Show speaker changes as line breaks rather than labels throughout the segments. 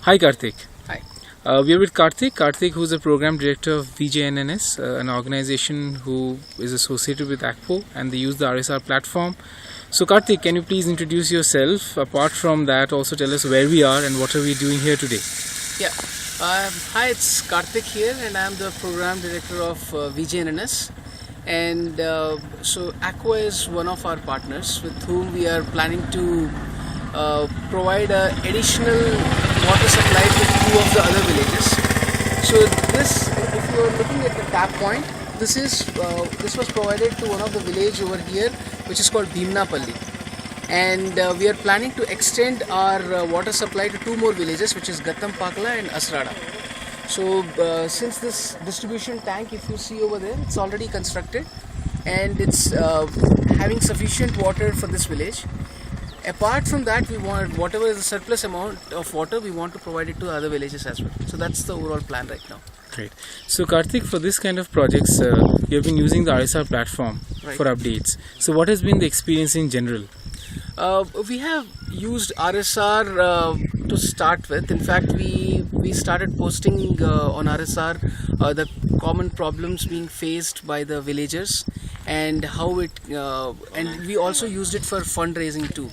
Hi Karthik.
Hi.
We are with Karthik. Karthik, who is the program director of VJNNS, an organization who is associated with ACPO, and they use the RSR platform. So Karthik, can you please introduce yourself? Apart from that, also tell us where we are and what are we doing here today.
Yeah. Hi, it's Karthik here, and I'm the program director of VJNNS. And so Aqua is one of our partners with whom we are planning to provide additional water supply to two of the other villages. So this, if you are looking at the tap point, this was provided to one of the village over here, which is called Bhimnapalli. And we are planning to extend our water supply to two more villages, which is Gattampakla and Asrada. So since this distribution tank, if you see over there, it's already constructed and it's having sufficient water for this village. Apart from that, we want whatever is the surplus amount of water, we want to provide it to other villages as well. So that's the overall plan right now.
Great. So Karthik, for this kind of projects, you have been using the RSR platform for updates. So what has been the experience in general?
We have used RSR to start with. In fact, we started posting on RSR the common problems being faced by the villagers and how it and we also used it for fundraising too.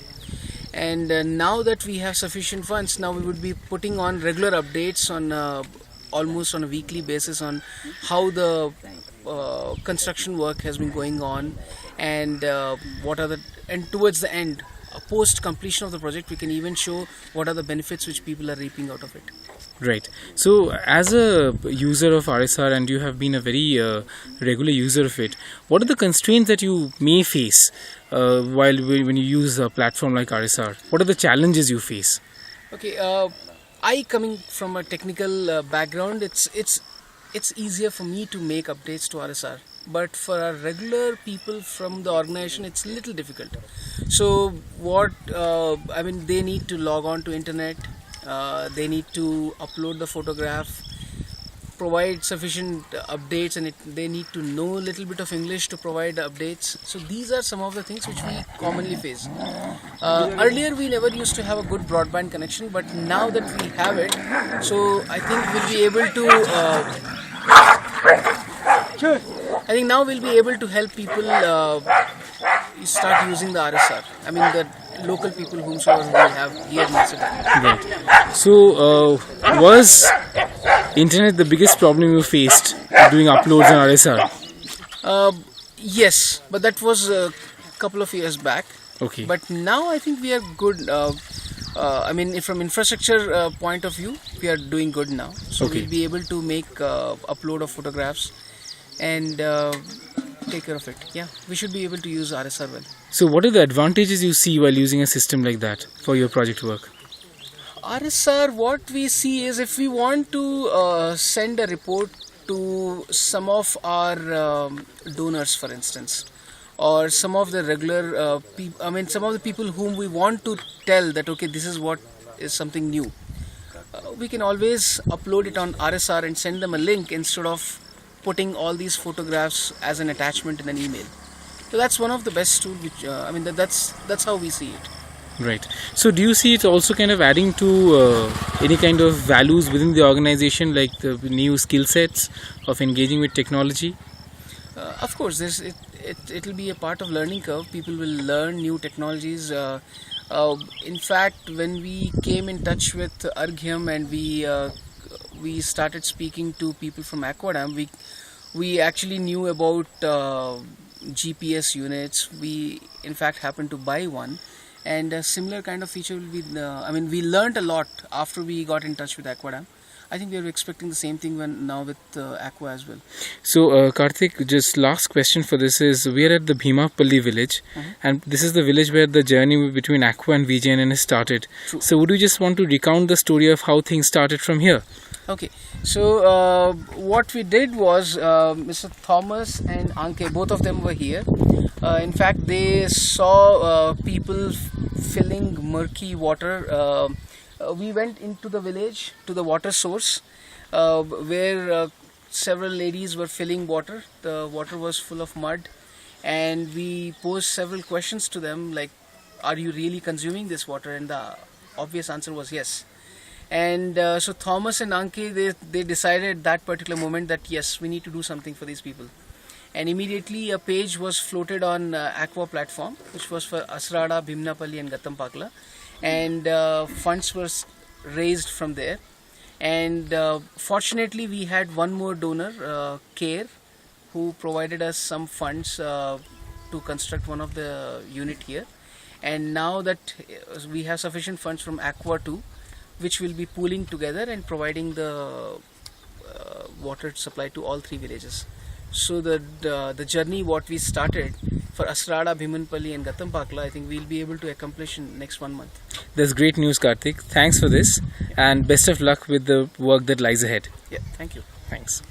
And now that we have sufficient funds, now we would be putting on regular updates on almost on a weekly basis on how the construction work has been going on and and towards the end, post completion of the project, we can even show what are the benefits which people are reaping out of it.
Right. So, as a user of RSR, and you have been a very regular user of it, what are the constraints that you may face when you use a platform like RSR? What are the challenges you face?
Okay, I coming from a technical background, it's easier for me to make updates to RSR. But for our regular people from the organization, it's a little difficult. So they need to log on to internet. They need to upload the photograph, provide sufficient updates, and they need to know a little bit of English to provide updates. So these are some of the things which we commonly face. Earlier we never used to have a good broadband connection, but now that we have it, so I think we'll be able to help people start using the RSR. I mean the local people whomsoever we have here in Masada.
Right. So, was internet the biggest problem you faced doing uploads on RSR?
Yes, but that was a couple of years back.
Okay.
But now I think we are good. From infrastructure point of view, we are doing good now. So
Okay.
we'll be able to make upload of photographs and take care of it. Yeah, we should be able to use RSR well.
So, what are the advantages you see while using a system like that for your project work?
RSR, what we see is if we want to send a report to some of our donors, for instance, or some of the regular some of the people whom we want to tell that okay, this is what is something new. We can always upload it on RSR and send them a link instead of putting all these photographs as an attachment in an email. So that's one of the best tools. Which that's how we see it.
Right. So, do you see it also kind of adding to any kind of values within the organization, like the new skill sets of engaging with technology?
Of course, it'll be a part of learning curve. People will learn new technologies. In fact, when we came in touch with Arghyam and we started speaking to people from Aquadam, we actually knew about GPS units. We in fact happened to buy one, and a similar kind of feature will be we learned a lot after we got in touch with Aquadam. I think we are expecting the same thing now with Aqua as well.
So, Karthik, just last question for this is, we are at the Bhimapalli village, and this is the village where the journey between Aqua and VJNN started.
True.
So, would you just want to recount the story of how things started from here?
Okay, so what we did was Mr. Thomas and Anke, both of them were here. In fact, they saw people filling murky water. We went into the village to the water source where several ladies were filling water. The water was full of mud, and we posed several questions to them like, are you really consuming this water? And the obvious answer was yes. And so Thomas and Anki, they decided that particular moment that yes, we need to do something for these people. And immediately a page was floated on Aqua platform, which was for Asrada, Bhimnapalli and Gattampakla. And funds were raised from there. And fortunately, we had one more donor, CARE, who provided us some funds to construct one of the unit here. And now that we have sufficient funds from Aqua too, which will be pooling together and providing the water supply to all three villages. So the journey what we started for Asrada, Bhimanpalli and Gattampakla, I think we'll be able to accomplish in next 1 month.
That's great news, Karthik. Thanks for this, and best of luck with the work that lies ahead.
Yeah, thank you.
Thanks.